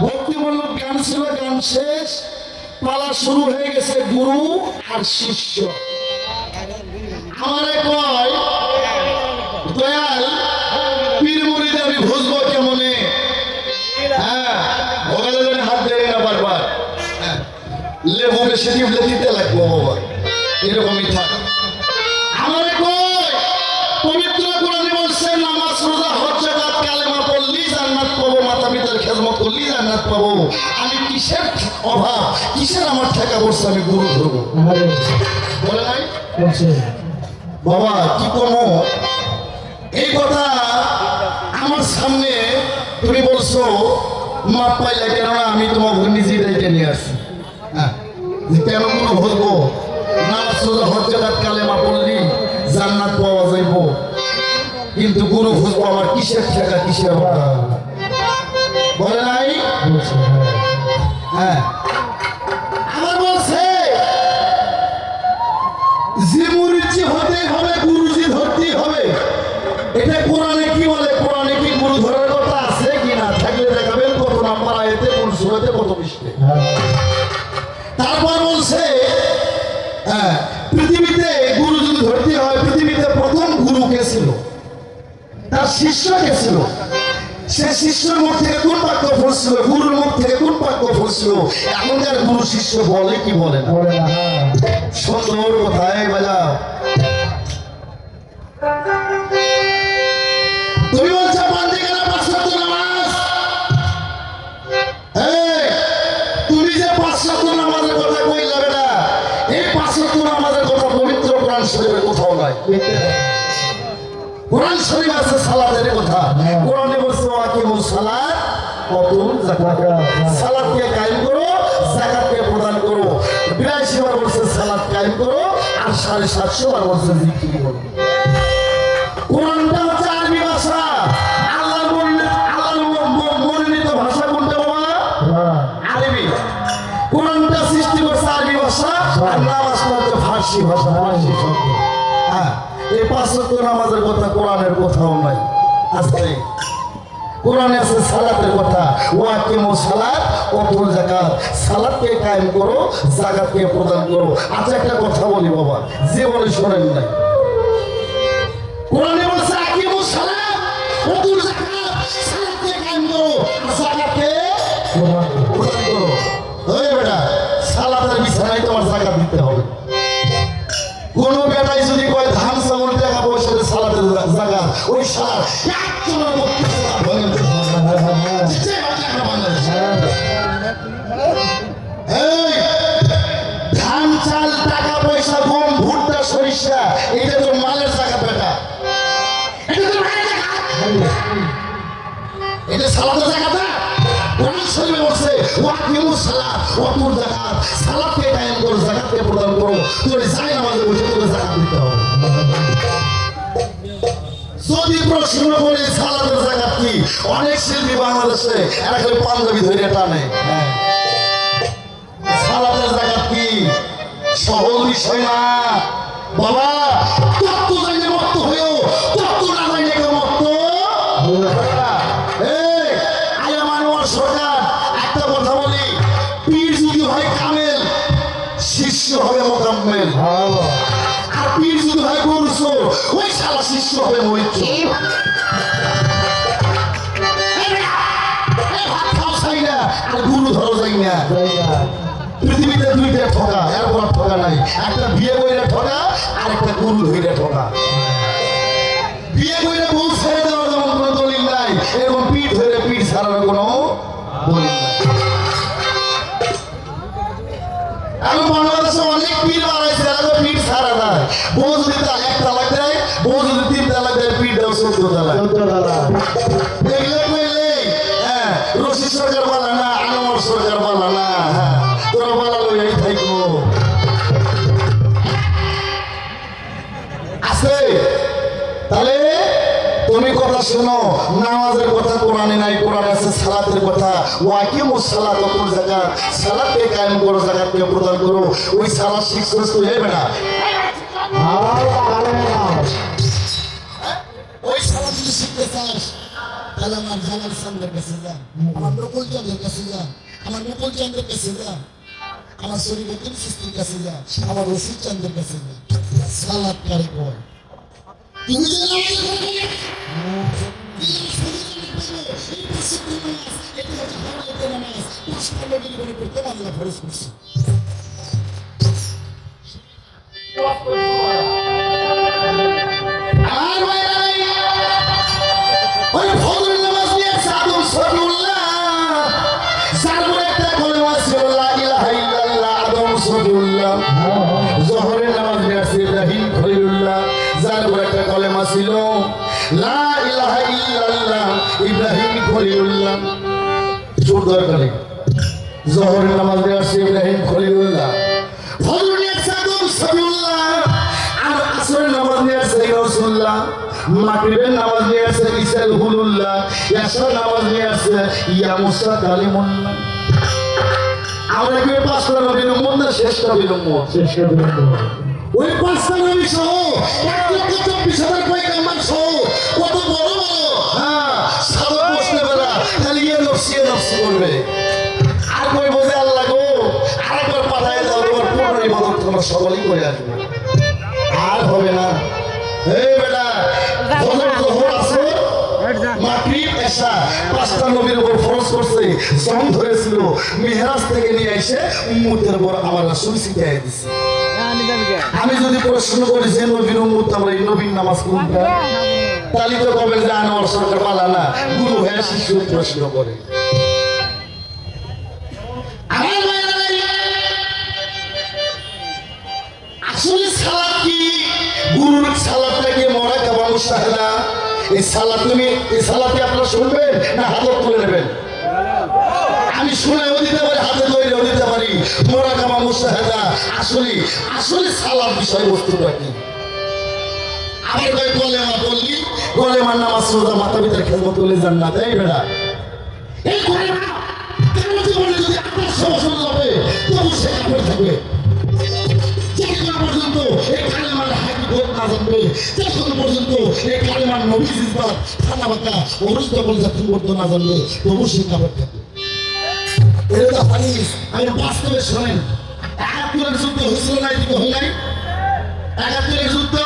ভক্তিমূলক গান ছিল, গান শেষ, পালা শুরু হয়ে গেছে গুরু আর শিষ্য। আমারে কয় দয়াল পীর মুরিদ আমি বুঝবো কেমনে? হ্যাঁ, ভোগালে যেন হাত দেয় না বারবার, লেবু বেশি টিপলে দিতে লাগবো বাবা, এরকমই থাক। আমারে কয় পবিত্র কোরআনে বলছে নামাজ রোজা হজ যাকাত কালেমা পড়লি জান্নাত পাবো, মাতা পিতার খেদমত করলি জান্নাত পাবো। আমি কিসের অভাব, কিসের আমার টাকা বলছে আমি গুরু ধরবো? বলে নাই বাবা কি কমো এই কথা আমার সামনে তুমি বলছো মাপ পাইলে, কেননা আমি তোমার নিজেই রেখে নিয়ে আসছি। হ্যাঁ, কেন গুরু ধরবো? নামাজ রোজা হজ যাকাত কালেমা পড়লি জান্নাত পাওয়া যাইব, কিন্তু গুরু খুঁজবো আমার কিসের টাকা, কিসের অভাব? বলে নাই? হ্যাঁ, আমার বলছে যে মুরিদ হতে হবে গুরুজি ধরতেই হবে। এটা কোরআনে কি বলে? কোরআনে কি গুরু ধরার কথা আছে কি না? থাকলে দেখাবেন কত নাম্বার আয়াতে, কোন সূরাতে, কত পৃষ্ঠাে। তারপর বলছে হ্যাঁ, পৃথিবীতে গুরু যদি ধরতে হয়, পৃথিবীতে প্রথম গুরু কে ছিল? তার শিষ্য কে ছিল? সে শিষ্যের মুখ থেকে কোন বাক্য ফুটছিল? গুরুর মুখ থেকে কোন বাক্য ফুটছিল? এখনকার গুরু শিষ্য বলে কি বলে না? সুন্দর কথায় বাজাও। তুমি বলছো বান্দিগানা ৫ ওয়াক্ত নামাজ, তুমি যে ৫ ওয়াক্ত নামাজের কথা কইলা বেটা, এই ৫ ওয়াক্ত নামাজের কথা পবিত্র কোরআন শরীফে কোথাও নাই। কোরআন শরীফ আছে সালাতের কথা, কোরআনে বলছে ওয়াকিমুস সালাত ওয়াতুল যাকাত, সালাতকে কায়েম করো, যাকাতকে প্রদান করো। ৮২ বার বলছে সালাত কায়েম করো, আর ৭৫০ বার বলছে জিকির করো। কোরআনটা হচ্ছে আরবি ভাষা, আল্লাহর মনোনীত ভাষা কোনটা বাবা? আরবি। কোরআনটা সৃষ্টি করছে আরবি ভাষা, আর নামাজটা হচ্ছে ফার্সি ভাষা, ফার্সি শব্দ। হ্যাঁ, এই ৫ ওয়াক্ত নামাজের কথা কোরআনের কোথাও নাই। আছে কোরআনে আছে সালাতের কথা, ওয়াকিমুস সালাত ওয়াতুল যাকাত, সালাতকে কায়েম করো, যাকাতকে প্রদান করো। আচ্ছা একটা কথা বলি বাবা, জীবনে শোনেন নাই, কোরআনে বলছে আকিমুস সালাত ওয়াতুল যাকাত, সালাতকে কায়েম করো, যাকাতকে প্রদান করো। ওই বেটা, সালাতের বিছানায় তোমার যাকাত দিতে হবে। কোন বেটাই যদি কয় ধান চাউল টাকা পয়সা সালাতের জায়গা, ওই সালাদ একজনের মধ্যে ধান চাল টাকা পয়সা গম ভুট্টা সরিষা, এটা তো মালের জায়গা বেটা, এটা সালাতের জায়গাটা। কোরআন শরীফে বলছে ওয়াকিমুস সালাত ওয়াতুল যাকাত, সালাতকে কায়েম করো, যাকাতকে প্রদান করো। তোর যাই নামাজে বসে তোকে যাকাত দিতে হবে। যদি প্রশ্ন করে সালাতের যাকাত কি, অনেক শিল্পী বাংলাদেশে এরা খালি পাঞ্জাবি ধরে টানে। সালাতের যাকাত কি সহজ বিষয় না বাবা। তত্ত্ব জানে মত্ত হয়েও তত্ত্ব না জানে কেউ মত্ত। সরকার একটা কথা বলি, পীর যদি হয় কামেল, শিষ্য হবে মোকাম্মেল। আর পীর যদি হয় গরুসো, ওই শালা শিষ্য হবে মৈত্র। ভাত খাও চাই না, আর গুরু ধরো যাই না। পৃথিবীতে দুইটা ঠকা, এরপর ঠকা নাই। একটা বিয়ে কইরা ঠকা, আর একটা গুরু ধইরা ঠকা। বিয়ে কইরা বউ ছেড়ে দেওয়ার যেমন কোনো দলিল নাই, এরকম পীর ধরে পীর ছাড়ার কোনো দলিল নাই। এখন বাংলাদেশে অনেক পীর বাড়াইছে, এরা পীর ছাড়া নাই। বউ যদি ১ তালাক দেয়, বউ যদি ৩ তালাক দেয়, পীর দেয় ১৪ তালাক। দেখলে কইলে হ্যাঁ, রশিদ সরকার বালা না, আনোয়ার সরকার বালা না, তোরা বালা লইয়াই থাকবো। আছে তাহলে তুমি কথা শোনো, নামাজের কথা কোরআনে নাই, কোরআনে আছে সালাতের কথা। ওয়াকিমুস সালাত ওয়াতুল যাকাত, সালাতকে কায়েম করো, যাকাতকে প্রদান করো। ওই সালাত শিখছস তুই হবে না, ওই সালাত যদি শিখতে চাস তাহলে আমার জালাল চান্দের কাছে যা, আমার নকুল চাঁদের কাছে যা, আমার নকুল চাঁদের কাছে যা, আমার শরীফুদ্দিন চিশতির কাছে যা, আমার রশিদ চাঁদের কাছে যা। সালাত কারে কয়? তুমি যে নামাজ পড়বে, জোহরের নামাজ নিয়েছে ইব্রাহিম খলিলুল্লাহ, যার উপর একটা কলেমা ছিল লা ইলাহা ইল্লাল্লাহ ইব্রাহিম খলিলুল্লাহ। জোর দরকারে জোহরের নামাজ নিয়েছে ইব্রাহিম খলিলুল্লাহ, ফজর নিয়েছে আদম সফিউল্লাহ, আর আসরের নামাজ নিয়েছে রাসূলুল্লাহ, মাগরিবের নামাজ নিয়েছে ঈসা রুহুল্লাহ, ইয়াশার নামাজ নিয়েছে ইয়া মুসা কালিমুল্লাহ। আমরা কি পাঁচটা নবীর উম্মত না শেষ নবীর উম্মত? শেষ নবীর উম্মত। ওই পাঁচটা নবী সহ 1,24,000 পয়গম্বর সহ কত বড় বড় সারা বসতে বেলা খালি নফসি নফসি করবে, আর কই বোঝে আল্লাহ গো আরেকবার পাঠায় দাও, তোমার পূর্ণ ইবাদত তোমরা সকলেই করে আসবে, আর হবে না। এই বেটা ফজর যোহর আসর মাগরিব এশা পাঁচটা নবীর উপর ফরজ করছে, জং ধরেছিল, মেহরাজ থেকে নিয়ে এসে উম্মতের উপর আমার রাসূল শিখিয়ে দিয়েছে। আমি যদি প্রশ্ন করি যে নবীর উম্মত আমরা এই নবীর নামাজ কোনটা, তাহলে তো কবেন যে আনোয়ার সরকার পালা না, গুরু হয়ে শিশু প্রশ্ন করে। আসলে সালাত কি? গুরুর সালাতটা কি মুরাকাবা মুশাহাদা? এই সালাত তুমি এই সালাতে আপনারা শুনবেন না হাত তুলে নেবেন? আমি শুনেও দিতে পারি, হাতে ধরেও দিতে পারি। মুরাকাবা মুশাহাদা আসলে আসলে সালাত বিষয়বস্তুটা কি? আবার কয় কলেমা বললি, কলেমার নামাজ রোজা মাথা ভিতরে খেজমত করলে জান্নাত। এই বেটা এই কলেমা কেন জীবনে যদি আপনার সমস্যা হবে তবু সে কাপড় থাকবে, যতক্ষণ পর্যন্ত এই কালেমার হাকিকত না জানবে, যতক্ষণ পর্যন্ত এই কালেমার নবী জিজবাত খানা বাঁকা অনুষ্ঠিত বলে যতক্ষণ পর্যন্ত না জানবে তবু সে কাপড় থাকবে। এটা তো হাদিস, আমি বাস্তবে শোনেন। ৭১ যুদ্ধ হয়েছিল না, এদিকে হয় নাই? ৭১ যুদ্ধ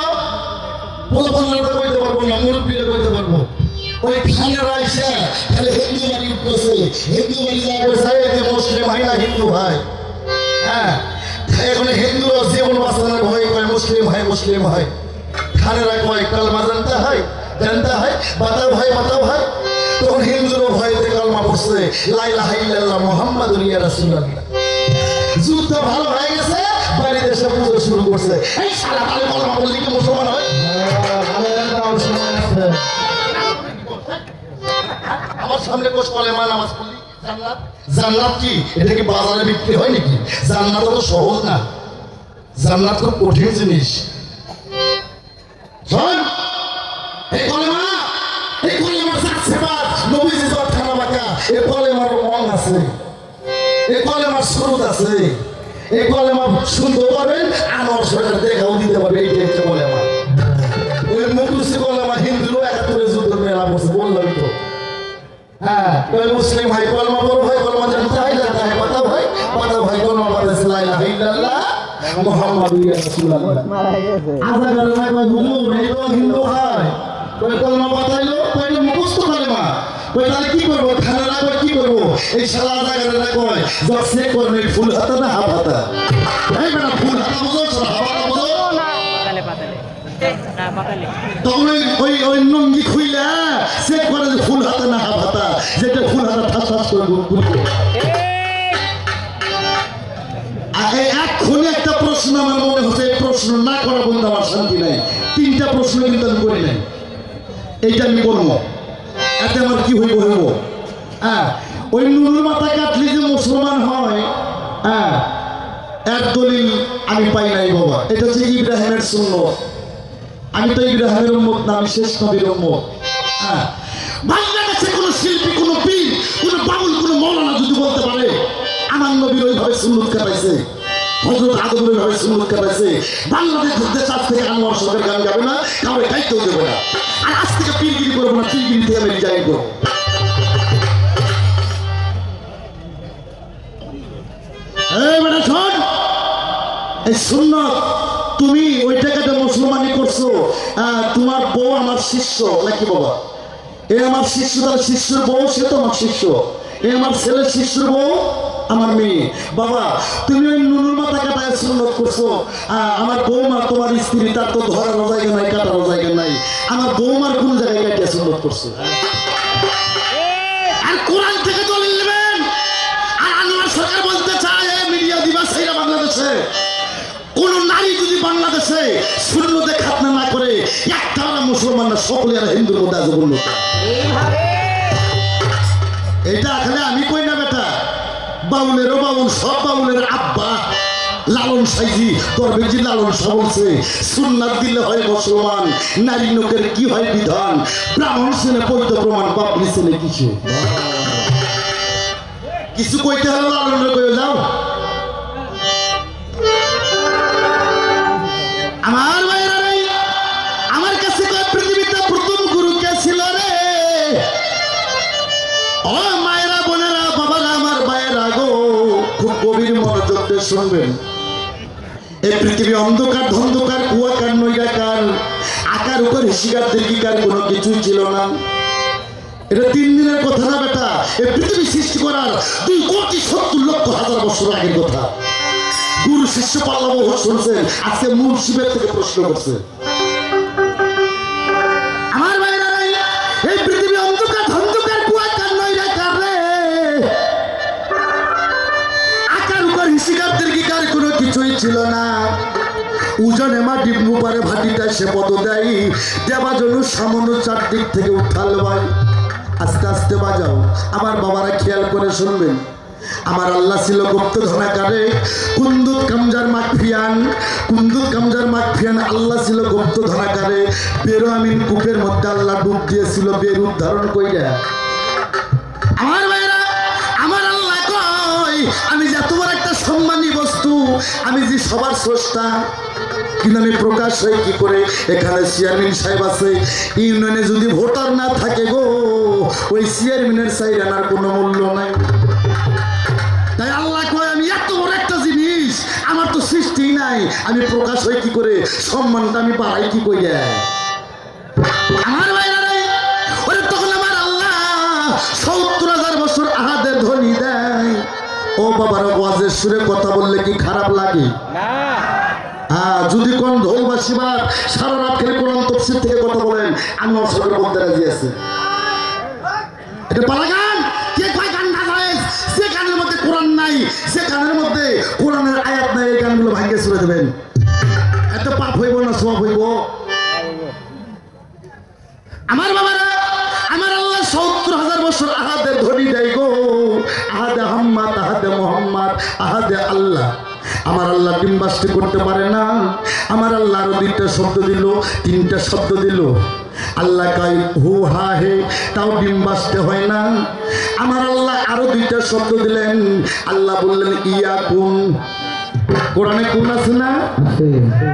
পোলাপানরা কইতে পারবো না, মুরব্বীরা কইতে পারবো। ওই খানেরা এসে খালি হিন্দু বাড়ি উঠতেছে, হিন্দু বাড়ি যা করছে যে মুসলিম হয় না হিন্দু হয়। হ্যাঁ, এখন হিন্দুরা জীবন বাঁচানোর ভয় করে মুসলিম হয় মুসলিম হয়। খানেরা কয় কালমা জানতে হয় বাতাও হয়। তখন হিন্দুরও ভয়তে কালমা পড়ছে লা ইলাহা ইল্লাল্লাহ মুহাম্মাদুর রাসূলুল্লাহ। যুদ্ধ ভালো হয়ে গেছে, বাড়িতে এসে পুজো শুরু করছে। এই শালা কালে কালমা বললি কি মুসলমান হয়? আমার সামনে কোষ কলেমা নামাজ পড়লি জান্নাত। জান্নাত কি? এটা কি বাজারে বিক্রি হয় নাকি? জান্নাত তো সহজ না, জান্নাত খুব কঠিন জিনিস। শোন, এই কলেমা যাচ্ছে বাদ নবীজি জট খানা বাঁকা, এই কলেমার রং আছে, এই কলেমার স্রোত আছে, এই কলেমা শুনতে পারবেন, আনোয়ার সরকার দেখাও দিতে পারবে। এইটা হচ্ছে কলেমা। ওই মুখলুসি কলেমা হিন্দুরও ৭১ যুদ্ধ মেলা বসে বললাম তো। হ্যাঁ, মুসলিম ভাই কলমা বড় ভাই কলমা জানতে হয় পাতা ভাই কলমা পড়েছে লা ইলাহা ইল্লাল্লাহ মুহাম্মাদুর রাসূলুল্লাহ। আজা করে না কই হুজুর এই তো হিন্দু ভাই কই কলমা পাতাইলো কইলো মুখস্থ কলমা, কই তাহলে কি করব? খানারা কই কি করব? এই শালা আজা করে না কই যসে করবে ফুল হাতা না হাফ হাতা। এই বেটা ফুল হাতা বুঝো হাফ হাতা বুঝো না, পাতালে তখন ওই নঙ্গি খুইলা চেক করে যে ফুল হাতা না হাফ হাতা, যেটা ফুল হাতা ঠাস করে ঘুরতে। এক্ষুনি একটা প্রশ্ন আমার মনে হচ্ছে, এই প্রশ্ন না করা বন্ধু আমার শান্তি নাই। ৩টা প্রশ্ন কিন্তু আমি করি নাই, এইটা আমি করবো, এতে আমার কি হইব? হ্যাঁ, ওই নুরুর মাথা কাটলে যে মুসলমান হয়, হ্যাঁ, এক দলিল আমি পাই নাই বাবা। এটা হচ্ছে ইব্রাহিমের সুন্নাত। আমি তো ইব্রাহিমের উম্মত না, আমি শেষ নবীর উম্মত। হ্যাঁ, বাংলাদেশে কোনো শিল্পী, কোনো পীর, কোনো বাউল, কোনো মৌলানা যদি বলতে পারে আমার নবীর ওইভাবে সুন্নত কাটাইছে, হযরত আদমের ওইভাবে সুন্নত কাটাইছে, বাংলাদেশ দেশ আজ থেকে আনোয়ার সরকার গান গাবে না, কাউকে দায়িত্ব দেবে না, আর আজ থেকে পীরগিরি করবো না, পীরগিরি থেকে আমি রিজাইন করবো। এই বেটা শোন, এই সুন্নত তুমি ওই টাকাটা মুসলমানি করছো, তোমার বউ আমার শিষ্য নাকি বাবা? এ আমার শিষ্য, তার শিষ্যের বউ সে তো আমার শিষ্য, এ আমার ছেলের শিষ্যের বউ আমার মেয়ে। বাবা তুমি ওই নুনুর মাথা কাটায় সুন্নত করছো, আমার বৌমা তোমার স্ত্রী, তার তো ধরার জায়গা নাই, কাটার জায়গা নাই, আমার বৌমার কোন জায়গায় কাটিয়ে সুন্নত করছো? আর কোরআন থেকে দলিল নেবেন। আর আনোয়ার সরকার বলতে চায় মিডিয়া দিবস এইরা বাংলাদেশে কোন নারী যদি বাংলাদেশে সুন্নতে খাতনা না করে, একটা মুসলমান না, সকলে আর হিন্দুর মধ্যে আজ উন্নত। এটা আসলে আমি কই না বেটা, বাউলেরও বাউল, সব বাউলের আব্বা লালন সাইজি তোর বেজি লালন শাহ বলছে সুন্নাত দিলে হয় মুসলমান, নারী লোকের কি হয় বিধান, ব্রাহ্মণ ছেলে বৈধ প্রমাণ, বাপরি ছেলে কিছু কিছু কইতে হলো লালনের কয়ে যাও। আমার ভাইরা রে, আমার কাছে পৃথিবীতে প্রথম গুরু কে ছিল রে? ও মায়েরা, বোনেরা, বাবারা, আমার ভাইয়েরা গো, খুব গভীর মনোযোগ দিয়ে শুনবেন। এই পৃথিবী অন্ধকার, ধন্ধকার, কুয়াকার, নৈরাকার, আকার উপর হিসিকার, দীর্ঘিকার কোনো কিছুই ছিল না। এটা 3 দিনের কথা না বেটা, এই পৃথিবী সৃষ্টি করার 2,70,00,000 বছর আগের কথা। গুরু শিষ্য পাল্লা বহু শুনছেন, আজকে মূল শিবের থেকে প্রশ্ন করছে। আমার ভাইরা এই পৃথিবী অন্ধকার, ধন্ধকার, কুয়াকার, নৈরাকার রে, আকার উপর হিসিকার, দীর্ঘিকার কোনো কিছুই ছিল না। উজানে মাটি মুবারে ভাটিটা সে পদ দেয়, দেবা জনু সামান্য চারদিক থেকে উঠাল ভাই। আস্তে আস্তে বাজাও আমার বাবারা, খেয়াল করে শুনবেন। আমার আল্লাহ ছিল গুপ্ত ধনাকারে, কুন্দুত কামজার মাকফিয়ান, কুন্দুত কামজার মাকফিয়ান, আল্লাহ ছিল গুপ্ত ধনাকারে। বেরো আমিন কূপের মধ্যে আল্লাহ ডুব দিয়েছিল, বের উদ্ধারণ কইরা। আমার ভাইরা, আমার আল্লাহ কয় আমি যে তোমার একটা সম্মানী বস্তু, আমি যে সবার স্রষ্টা, কিন্তু আমি প্রকাশ হই কি করে? এখানে চেয়ারম্যান সাহেব আছে, ইউনিয়নে যদি ভোটার না থাকে গো, ওই চেয়ারম্যানের চাইর আনার কোনো মূল্য নাই। তাই আল্লাহ কয় আমি এত বড় একটা জিনিস, আমার তো সৃষ্টি নাই, আমি প্রকাশ হই কি করে? সম্মানটা আমি বাড়াই কি করে? আমার ভাইরা রে, ওরে তখন আমার আল্লাহ 70,000 বছর আহাদের ধ্বনি দেয়। ও বাবার ওয়াজের সুরে কথা বললে কি খারাপ লাগে? যদি কোন ঢোল বা শিবার সারা রাত খেলে কোরআন তাফসীর থেকে কথা বলেন, আমি অবসর বলতে রাজি আছি। এটা পালা গান, কে কয় গান না জায়েজ? যে গানের মধ্যে কোরআন নাই, যে গানের মধ্যে কোরআনের আয়াত নাই, এই গানগুলো ভাঙিয়ে ছুড়ে দেবেন। এত পাপ হইব না সওয়াব হইব? আমার বাবারা, আমার আল্লাহ 70,000 বছর আহাদের ধ্বনি দেয় গো। আহাদে আহম্মদ, আহাদে মোহাম্মদ, আহাদে আল্লাহ। আমার আল্লাহ ডিম্বাস্তি করতে পারে না। আমার আল্লাহ আরো 2টা শব্দ দিল, 3টা শব্দ দিল। আল্লাহ কয় হু হা হে, তাও ডিম্বাস্তে হয় না। আমার আল্লাহ আরো 2টা শব্দ দিলেন। আল্লাহ বললেন ইয়া কুন। কোরআনে কোন আছে না?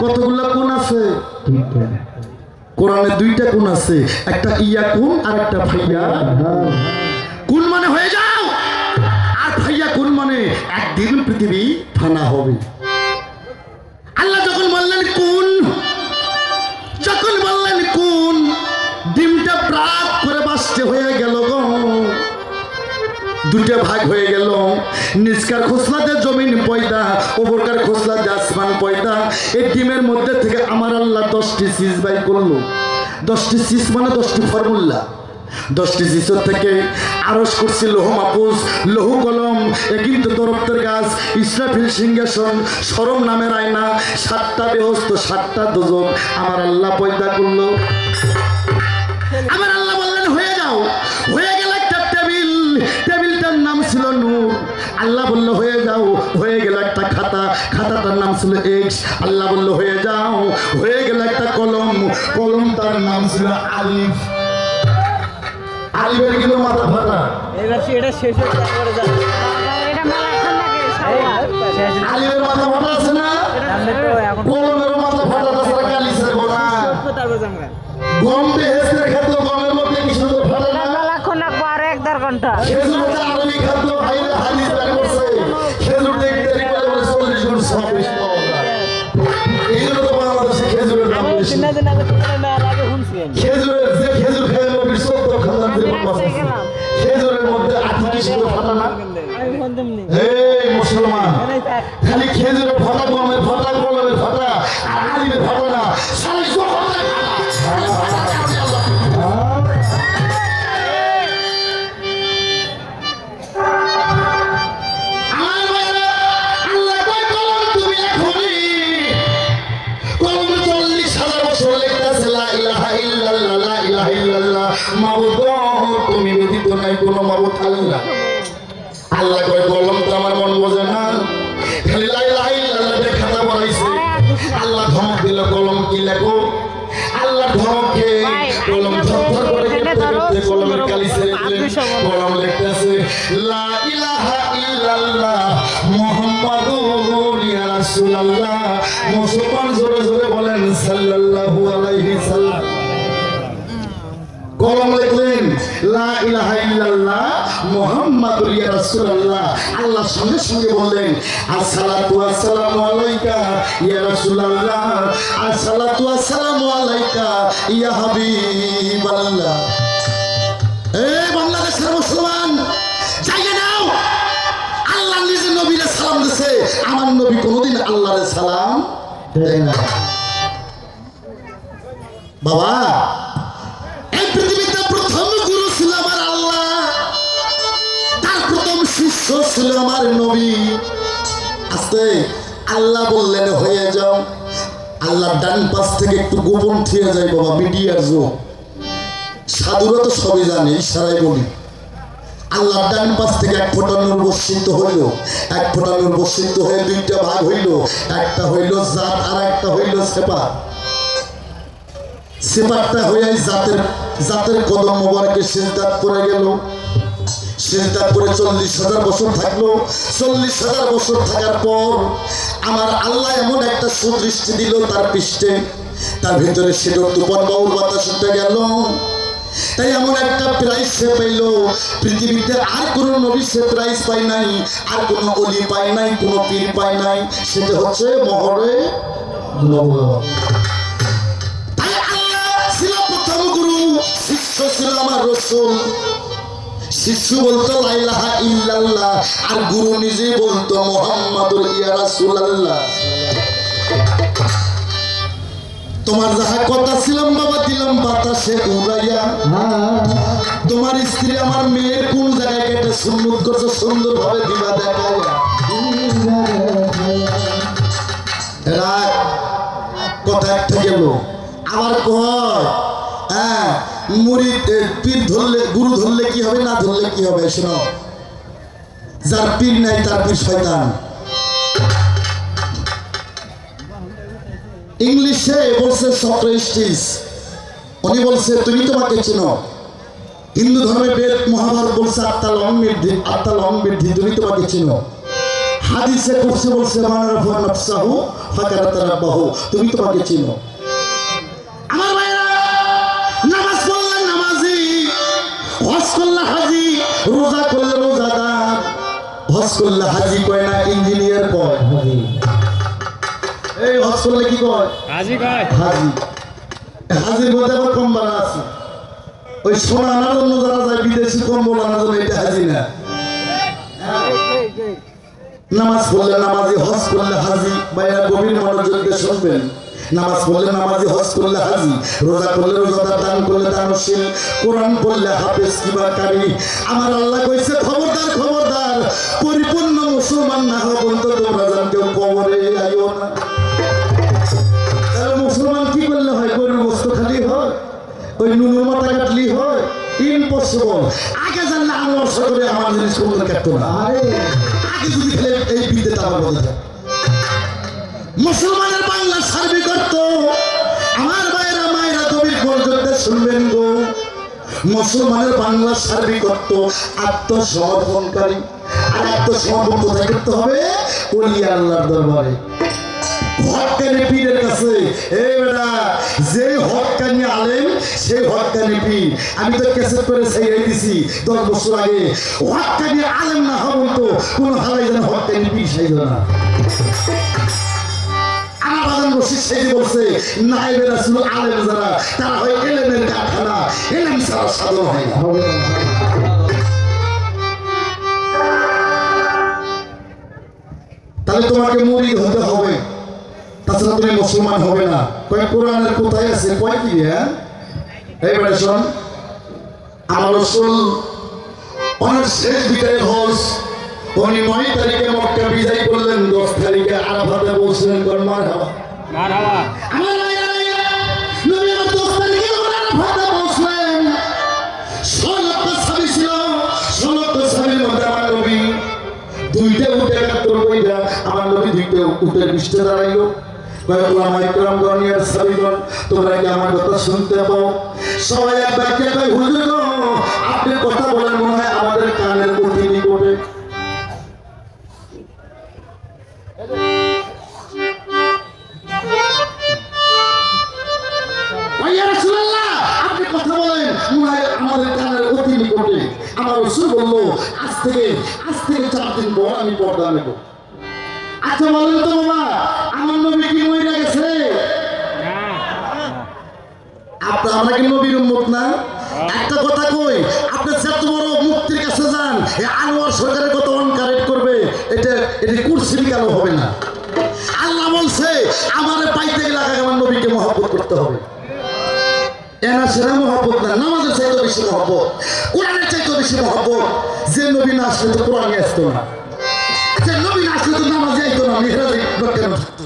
কতগুলো কোন আছে? কোরআনে 2টা কোন আছে, একটা ইয়া কুন আর একটা ফাইয়া কুন, মানে হয়ে যাও, আর ফাইয়া কুন মানে একদিন পৃথিবী ফানা হবে। আল্লাহ যখন বললেন কুন, যখন বললেন কুন, ডিমটা প্রাক করে বাঁচতে হয়ে গেল গো। 2টা ভাগ হয়ে গেল, নিচকার খোসলাতে জমিন পয়দা, ওপরকার খোসলাতে আসমান পয়দা। এই ডিমের মধ্যে থেকে আমার আল্লাহ 10টি চিজ বাই করলো। 10টি চিজ মানে 10টি ফর্মুলা। 10টি চিজের থেকে আরশ করছি লৌহ মাহফুজ, লৌহ কলম, এ কিন্তু দরপ্তের গাছ, ইসরাফিল সিংহাসন, শরম নামের আয়না, 7টা বেহস্ত, 7টা দোজক আমার আল্লাহ পয়দা করলো। আমার আল্লাহ বললেন হয়ে যাও। হয়ে গেল একটা টেবিল, টেবিলটার নাম ছিল নূর। আল্লাহ বলল হয়ে যাও। হয়ে গেল একটা খাতা, খাতাটার নাম ছিল এক্স। আল্লাহ বলল হয়ে যাও। হয়ে গেল একটা কলম, কলমটার নাম ছিল আলিফ। আলিফের কিন্তু মাথা ফাটা। এটা শেষ হয়ে যাবে। আলিফের মাথা ফাটা আছে না? কলমের মাথা ফাটা আছে, কালিসের গোনা। গম বেহেশতের খাদ্য, গমের মধ্যে কি সুন্দর ফাটে না? এক দেড় ঘন্টা খেজুর আরবি খাদ্য, ভাইরা হাদিস বের করছে। খেজুর দেখতে মাবুদ তুমি ব্যতীত নাই কোনো মাবুদ আল্লাহ। আল্লাহ কয় কলম তো আমার মন বোঝে না, খালি লা ইলাহা ইল্লাল্লাহ খাতা বানাইছে। আল্লাহ ধমক দিল কলম কি লেখো। আল্লাহ ধমকে কলম থরথর করে কেঁপে কলমের কালি ছেড়ে দিলেন। কলম লিখতেছে লা ইলাহা ইল্লাল্লাহ মুহাম্মাদুর রাসূলুল্লাহ। মুসলমান জোরে জোরে বলেন সাল্লাল্লাহু আলাইহি সাল্লাম। কলম লিখলেন লা ইলাহা ইল্লাল্লাহ মুহাম্মাদুর রাসূলুল্লাহ। আল্লাহ সঙ্গে সঙ্গে বললেন আসসালাতু ওয়াসসালামু আলাইকা ইয়া রাসূলুল্লাহ, আসসালাতু ওয়াসসালামু আলাইকা ইয়া হাবিবাল্লাহ। এই বাংলাদেশের মুসলমান জায়গা নাও, আল্লাহ নিজে নবীরে সালাম দিয়েছে, আমার নবী কোনোদিন আল্লাহরে সালাম দেয় না। বাবা এই পৃথিবীতে প্রথম গুরু ছিল আমার আল্লাহ, তার প্রথম শিষ্য ছিল আমার নবী। আস্তে আল্লাহ বললেন হয়ে যাও। আল্লাহ ডান পাশ থেকে একটু গোপন থিয়ে যায় বাবা, মিডিয়ার যুগ, সাধুরা তো সবই জানে, ইশারায় বলি। আল্লাহ ডান পাশ থেকে এক ফোঁটা নূর বর্ষিত হইল, এক ফোঁটা নূর বর্ষিত হয়ে দুইটা ভাগ হইল, একটা হইল জাত আর একটা হইল সেপা। সেপারটা হয়ে জাতের কদম মোবারকে সিজদাত পড়ে গেল। সিজদাত পড়ে 40,000 বছর থাকলো। 40,000 বছর থাকার পর আমার আল্লাহ এমন একটা সুদৃষ্টি দিল তার পৃষ্ঠে, তার ভিতরে সেটার তুফান বাউল বাতাস উঠে গেল। তাই এমন একটা প্রাইজ সে পাইল, পৃথিবীতে আর কোনো নবী সে প্রাইজ পায় নাই, আর কোনো অলি পায় নাই, কোনো পীর পায় নাই। সেটা হচ্ছে মহরে নবুয়্যত। শিষ্য ছিল আমার রাসূল, শিষ্য বলতো লা ইলাহা ইল্লাল্লাহ, আর গুরু নিজে বলতো মুহাম্মাদুর ইয়া রাসূলুল্লাহ। তোমার যাহা কথা ছিলাম বাবা দিলাম বাতাসে উড়াইয়া। তোমার স্ত্রী আমার মেয়ের কোন জায়গায় কেটে সুন্নত করছে সুন্দর ভাবে দিবা দেখাইয়া। রাগ কথা একটা গেল, আবার কয় হ্যাঁ মুরিদ পীর ধরলে গুরু ধরলে কি হবে, না ধরলে কি হবে। শোনো, যার পীর নাই তার পীর শয়তান। ইংলিশে বলছে সক্রেটিস, উনি বলছে তুমি তোমাকে চিনো। হিন্দু ধর্মে বেদ মহাভারত বলছে আত্মাল অহম বৃদ্ধি, তুমি তোমাকে চিনো। হাদিসে কুরসি বলছে মানারাফু নাফসাহু ফাকারাত রাব্বাহু, তুমি তোমাকে চিনো। আমার ভাইরা নামাজ পড়লে নামাজি, হজ করলে হাজি, রোজা করলে রোজাদার। হজ করলে হাজি কয় না, ইঞ্জিনিয়ার কয় হাজি। এই হজ করলে কি কয়? হাজি কয়। হাজি হাজির মধ্যে আবার কম বাড়া আছে। ওই সোনা আনার জন্য যারা যায় বিদেশি কম্বল আনার জন্য, এটা হাজি না। নামাজ পড়লে নামাজি, হজ করলে হাজি। ভাইয়া গভীর মনোযোগ দিয়ে শুনবেন। নামাজ পড়লে নামাজি, হজ করলে হাজি, রোজা করলে রোজাদার, দান করলে দানশীল, কোরআন পড়লে হাফেজ কিংবা কারি। আমার আল্লাহ কইছে খবরদার খবরদার, পরিপূর্ণ মুসলমান না হওয়া পর্যন্ত তোমরা যেন কেউ কবরে আইও না। তাহলে মুসলমান কি করলে হয়? গরুর গোশত খালি হয়, ওই নুনুর মাথা কাটলি হয়? ইম্পসিবল। আগে জানলে আমি অবশ্য করে আমার জিনিস কোনো কাটতো না। আগে যদি খেলে এই বিদ্যুৎ আমার বলতে মুসলমানের বাংলা সার্বিক অর্থ, আমার ভাইয়েরা মায়েরা কবির পর্যন্ত শুনবেন গো। মুসলমানের বাংলা সার্বিক অর্থ আত্মসমর্পণকারী। আর আত্মসমর্পণ কোথায় করতে হবে? ওলিয়া আল্লাহর দরবারে, হক্কানি পীরের কাছে। এই বেটা, যে হক্কানি আলেম সেই হক্কানি পীর। আমি তো ক্যাসেট করে ছেড়ে দিছি 10 বছর আগে। হক্কানি আলেম না হব তো কোন হালাই যেন হক্কানি পীর সাইজ না। আলাদা রশিদ সাইজ বলছে নায়েবে রাসূল আলেম যারা, তারা হয় এলেমের কারখানা, এলেম ছাড়া সাধন হয় না। তাহলে তোমাকে মুরিদ হতে হবে, তাছাড়া তুমি মুসলমান হবে না। কয় কোরআনের কোথায় আছে? কয় কি? হ্যাঁ এইবারে শোন, আমার রাসূল ওনার শেষ বিদায় হজ, উনি 9 তারিখে মক্কা বিজয় করলেন, 10 তারিখে আরাফাতে বসলেন। মারহাবা মারহাবা। আমার নবী 10 তারিখে আরাফাতে বসলেন, উঠে বৃষ্টি দাঁড়াইলো তোমরা কি আমার কথা শুনতে পাও? সবাই এক বাক্যে কয় হুজুর গো, আপনি কথা বলেন মনে হয় আমাদের কানের অতি নিকটে। আপনি কথা বলেন মনে হয় আমাদের কানের অতি নিকটে। আমার রাসূল বলল আজ থেকে 4 দিন পর আমি পর্দা নেব। আচ্ছা বলেন তো বাবা, আমার নবী কি মরে গেছে? আমরা কি নবীর উম্মত না? একটা কথা কই, আপনি যত বড় মুক্তির কাছে যান, এই আনোয়ার সরকারের কথা অনকারেট করবে, এটা কুরসি বিকালো হবে না। আল্লাহ বলছে আমারে পাইতে গেলে আগে আমার নবীকে মহব্বত করতে হবে। এনা সেরা মহব্বত না, নামাজের চাইতে বেশি মহব্বত, কোরআনের চাইতে বেশি মহব্বত। যে নবী না আসলে তো কোরআন আসতো না, যে নবী না আসলে তো নামাজ যাইতো না, মেহরাজে কেন থাকতো?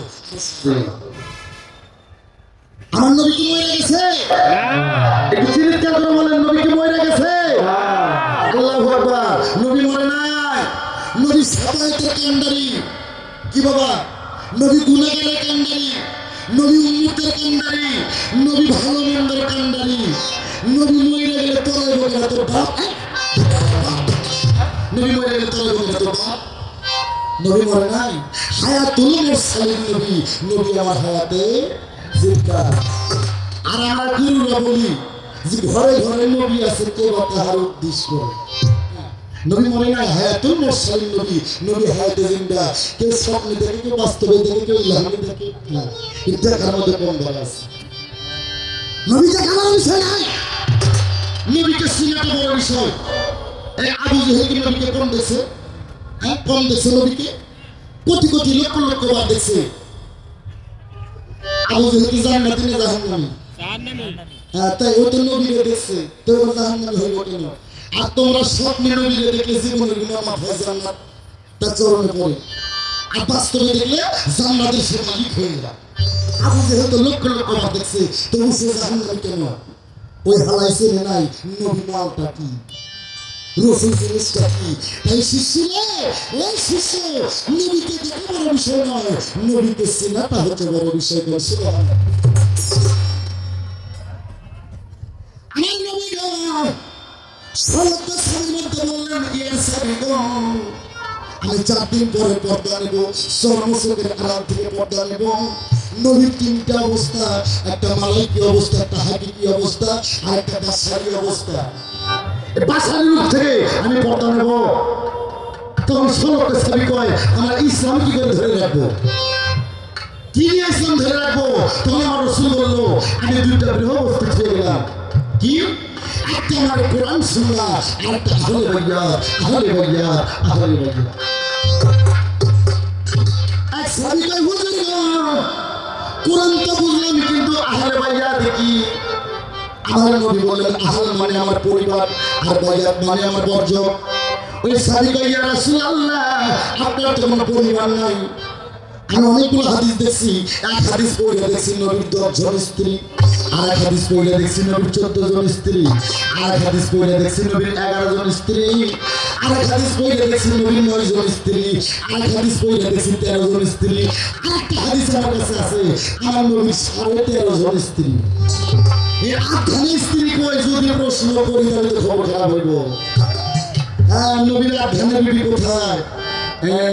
আমার নবী কি মরে গেছে? একটু চিৎকার করে বলেন নবী কি মরে গেছে? আল্লাহু আকবার। নবী মরে নাই, নবী সাফায়েতের কান্ডারি। কি বাবা? নবী গুনাহগারের কান্ডারি, নবী উম্মতের কান্ডারি, নবী ভালো মন্দের কান্ডারি। নবী মরে গেলে তোরাই বলে তোর বাপ, নবী মরে গেলে তোরাই বলে তোর বাপ। নবী মরে নাই, হায়াতুল মুরসালিন নবী, নবী আমার হায়াতে জিন্দা। আর আমরা গুরুরা বলি যে ঘরে ঘরে নবী আছে, কেউ তাহার উদ্দেশ্য করে। নবী মরে নাই, হায়াতুল মুরসালিন নবী, নবী হায়াতে জিন্দা। কেউ স্বপ্নে দেখে, কেউ বাস্তবে দেখে, কেউ ইলহামে দেখে না, কিন্তু দেখার মধ্যে কম বলা আছে। নবী দেখার বিষয় নাই, নবীকে চিনাটা বড় বিষয়। এই আবু জেহেল কি নবীকে কম দেখছে? কম দেখছে নবীকে? কোটি কোটি লক্ষ লক্ষ বার দেখছে। আবু জেহেল কি জান্নাতি না জাহান্নামী? তাই ও তো নবীকে দেখছে, তো ও জাহান্নামী হইব কেন? আর তোমরা স্বপ্নে নবীকে দেখলে জীবনের গুনাহ মাফ হয়, জান্নাত তার চরণে পড়ে। আর বাস্তবে দেখলে জান্নাতের সে মালিক হয়ে যায়। আবু জেহেল তো লক্ষ লক্ষ বার দেখছে, তো ও সে জাহান্নামী কেন? ওই হালাইছে নাই নবী মালটা কি, রসুল জিনিসটা কি। তাই শিষ্যরা, এই শিষ্য, নবীকে দেখা বড় বিষয় নয়, নবীকে চেনাটা হচ্ছে বড় বিষয়। আমার নবী আমি 4 দিন পরে পর্দা নেব, চর্মচোখের আড়াল থেকে পর্দা নেব। নবীর 3টা অবস্থা, একটা মালাইকি অবস্থা, একটা হাকিকি অবস্থা, আর একটা বাসারি অবস্থা। বাসারি রূপ থেকে আমি পর্দা নেব। তখন সলকে সাবি কয় আমরা ইসলাম কি করে ধরে রাখবো, কি নিয়ে ইসলাম ধরে রাখবো? তখন আমার রাসূল বলল আমি 2টা বৃহৎ বস্তু ছেড়ে গেলাম। কি? একটা আমার কোরআন সুন্নাহ, আর একটা আহলে বাইত, আহলে বাইত, আহলে বাইত। এক সাহাবী কয় হুজুর কোরআন তো বুঝলাম, কিন্তু আহলে বাইত কি? আমার নবী বললেন আহলে মানে আমার পরিবার, আর বাইত মানে আমার বর্জ্য। ওই সাহাবী কয় ইয়া রাসূলুল্লাহ আপনার তো কোনো পরিবার নাই। আমি অনেকগুলো হাদিস দেখছি, এক হাদিস পড়ে দেখছি নবীর 10 জন স্ত্রী, আর এক হাদিস পড়ে দেখছি নবীর 14 জন স্ত্রী, আর এক হাদিস পড়ে দেখছি নবীর 11 জন স্ত্রী, আর এক হাদিস পড়ে দেখছি নবীর 9 জন স্ত্রী, আর এক হাদিস পড়ে দেখছি 13 জন স্ত্রী, আর একটা হাদিস আমার কাছে আছে আমার নবীর 13.5 জন স্ত্রী। এই 8 স্ত্রী কই যদি প্রশ্ন করি তাহলে তো খবর খারাপ হইব। হ্যাঁ, নবীর 8 বিবি কোথায়?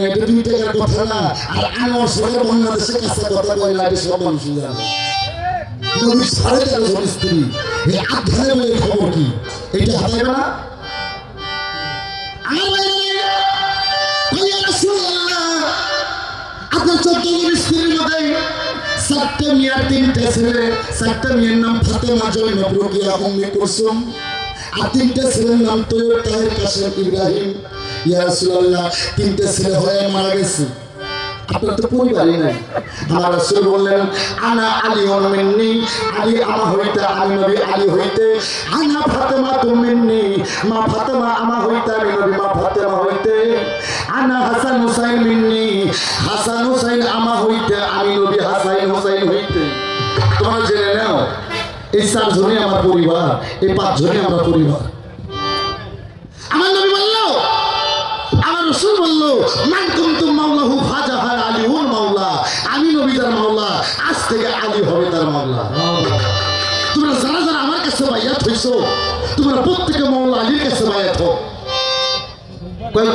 এটা 2 টাকার কথা না। আর আনোয়ার সরকার বাংলাদেশের কাছে কথা কয় না, এটা সব মানুষ জানে। নবীর 13.5 জন স্ত্রী, এই 8 বইয়ের খবর কি? এটা হাতাইবে না? আপনার 14 জন স্ত্রীর মধ্যে 4টে মেয়ে, 3টে ছেলে। 4টে মেয়ের নাম ফাতেমা, জয়নব, রোকেয়া, উম্মে কুলসুম। আর 3টে ছেলের নাম তৈয়ব, তাহের, কাসেম, ইব্রাহিম। ইয়া রাসূলুল্লাহ 3টে ছেলে হয়ে মারা গেছে, আপনার তো পরিবারই নাই। আমার রাসূল বললেন আনা আলী মিন্নি, আলী আমা হইতে, আমি নবী আলী হইতে। আনা ফাতেমা মিন্নি, মা ফাতেমা আমা হইতে, আমি নবী মা ফাতেমা হইতে। আনা হাসান হুসাইন মিন্নি, হাসান হুসাইন আমা হইতে, আমি নবী হাসান হুসাইন হইতে। তোমরা জেনে নাও এই 4 জনই আমার পরিবার, এই 5 জনই আমার পরিবার। আমার নবী বলল, আমার রাসূল বলল মান কুনতুম মাওলাহু ফাজাহা আলিউল মাওলা। থেকে আলী হবে তার মামলা। তোমরা যারা যারা আমার কাছে বাইয়াত হইছো তোমরা প্রত্যেকে মাওলা আলীর কাছে বাইয়াত হও।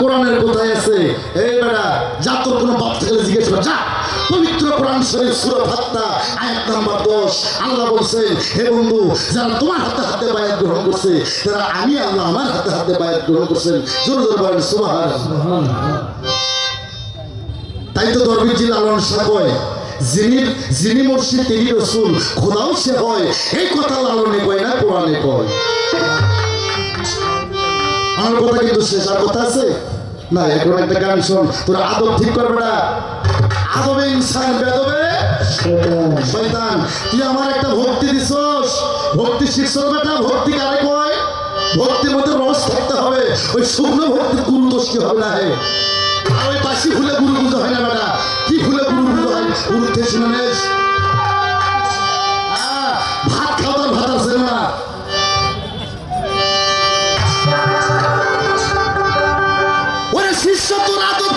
কোরআনের কোথায় আছে? এই বেটা যা, তোর কোনো বাপ থেকে জিজ্ঞেস কর, যা পবিত্র কোরআন শরীফ সূরা ফাত্তা আয়াত নাম্বার 10 আল্লাহ বলছেন, হে বন্ধু যারা তোমার হাতে হাতে বায়াত গ্রহণ করছে তারা আমি আল্লাহ আমার হাতে হাতে বায়াত গ্রহণ করছেন। জোরে জোরে বলেন সুবহানাল্লাহ। তাই তো দরবেশজি লালন শাহ কয়, যিনি মুর্শিদ তিনি রাসূল, খোদাও সে হয়। এই কথা লালনে কয় না, কোরআনে কয়। আমার কথা কিন্তু শেষ, আর কথা আছে না? এখন একটা গান শোন, তোরা আদব ঠিক করবে না। আদবে ইনসান বেদবে শয়তান। তুই আমার একটা ভক্তি দিছস, ভক্তি শিখছস বেটা। ভক্তি কারে কয়? ভক্তির মধ্যে রস থাকতে হবে। ওই শুকনো ভক্তির গুরু দোষ কি হবে না? হে আর ওই বাসি ফুলে গুরু পুজো হয় না বেটা। কি ফুলে গুরু পুজো হয়? গুরু থেকে শুনে নেস। ভাত খাওয়ার ভাত আছে না? ওরে শিষ্য তোর আদব